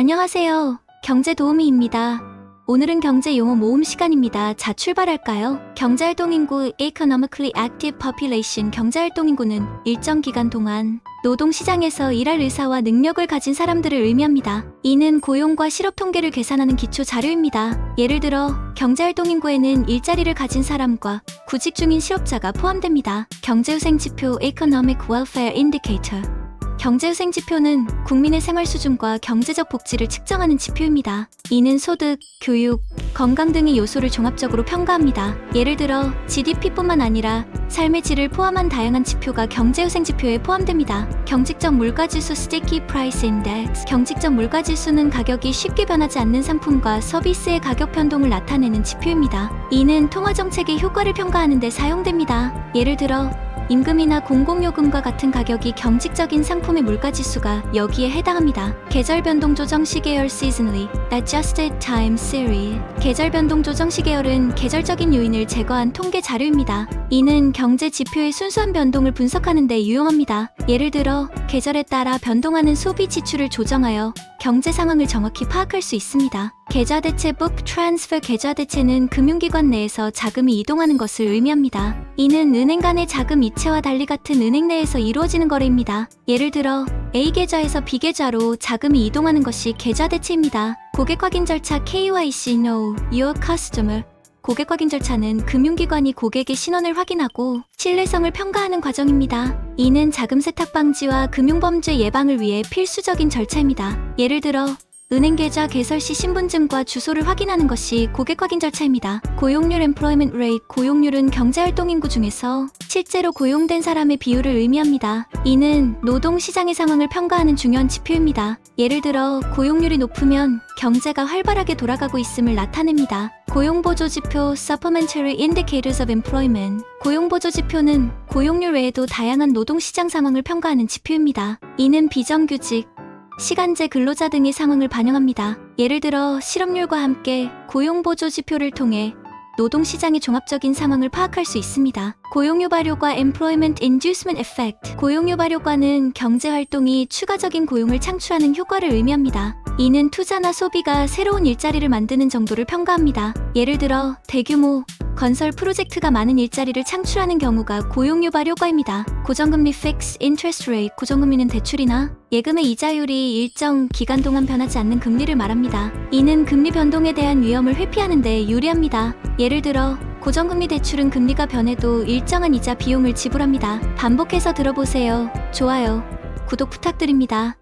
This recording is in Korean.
안녕하세요. 경제도우미입니다. 오늘은 경제 용어 모음 시간입니다. 자, 출발할까요? 경제활동인구 Economically Active Population. 경제활동인구는 일정 기간 동안 노동시장에서 일할 의사와 능력을 가진 사람들을 의미합니다. 이는 고용과 실업 통계를 계산하는 기초 자료입니다. 예를 들어 경제활동인구에는 일자리를 가진 사람과 구직 중인 실업자가 포함됩니다. 경제후생지표 Economic Welfare Indicator. 경제후생지표는 국민의 생활 수준과 경제적 복지를 측정하는 지표입니다. 이는 소득, 교육, 건강 등의 요소를 종합적으로 평가합니다. 예를 들어 GDP뿐만 아니라 삶의 질을 포함한 다양한 지표가 경제후생지표에 포함됩니다. 경직적 물가지수 Sticky Price Index. 경직적 물가지수는 가격이 쉽게 변하지 않는 상품과 서비스의 가격 변동을 나타내는 지표입니다. 이는 통화정책의 효과를 평가하는 데 사용됩니다. 예를 들어 임금이나 공공요금과 같은 가격이 경직적인 상품의 물가지수가 여기에 해당합니다. 계절 변동 조정 시계열 Seasonally Adjusted Time Series. 계절 변동 조정 시계열은 계절적인 요인을 제거한 통계 자료입니다. 이는 경제 지표의 순수한 변동을 분석하는 데 유용합니다. 예를 들어 계절에 따라 변동하는 소비 지출을 조정하여 경제 상황을 정확히 파악할 수 있습니다. 계좌대체 Book Transfer. 계좌대체는 금융기관 내에서 자금이 이동하는 것을 의미합니다. 이는 은행 간의 자금 이체와 달리 같은 은행 내에서 이루어지는 거래입니다. 예를 들어 A 계좌에서 B 계좌로 자금이 이동하는 것이 계좌대체입니다. 고객 확인 절차 KYC Know Your Customer. 고객 확인 절차는 금융기관이 고객의 신원을 확인하고 신뢰성을 평가하는 과정입니다. 이는 자금 세탁 방지와 금융범죄 예방을 위해 필수적인 절차입니다. 예를 들어 은행 계좌 개설 시 신분증과 주소를 확인하는 것이 고객 확인 절차입니다. 고용률 Employment Rate. 고용률은 경제활동인구 중에서 실제로 고용된 사람의 비율을 의미합니다. 이는 노동시장의 상황을 평가하는 중요한 지표입니다. 예를 들어 고용률이 높으면 경제가 활발하게 돌아가고 있음을 나타냅니다. 고용보조지표 Supplementary Indicators of Employment. 고용보조지표는 고용률 외에도 다양한 노동시장 상황을 평가하는 지표입니다. 이는 비정규직, 시간제 근로자 등의 상황을 반영합니다. 예를 들어 실업률과 함께 고용보조지표를 통해 노동시장의 종합적인 상황을 파악할 수 있습니다. 고용유발효과 Employment Inducement Effect. 고용유발효과는 경제활동이 추가적인 고용을 창출하는 효과를 의미합니다. 이는 투자나 소비가 새로운 일자리를 만드는 정도를 평가합니다. 예를 들어 대규모 건설 프로젝트가 많은 일자리를 창출하는 경우가 고용유발 효과입니다. 고정금리 Fixed Interest Rate. 고정금리는 대출이나 예금의 이자율이 일정 기간 동안 변하지 않는 금리를 말합니다. 이는 금리 변동에 대한 위험을 회피하는 데 유리합니다. 예를 들어 고정금리 대출은 금리가 변해도 일정한 이자 비용을 지불합니다. 반복해서 들어보세요. 좋아요, 구독 부탁드립니다.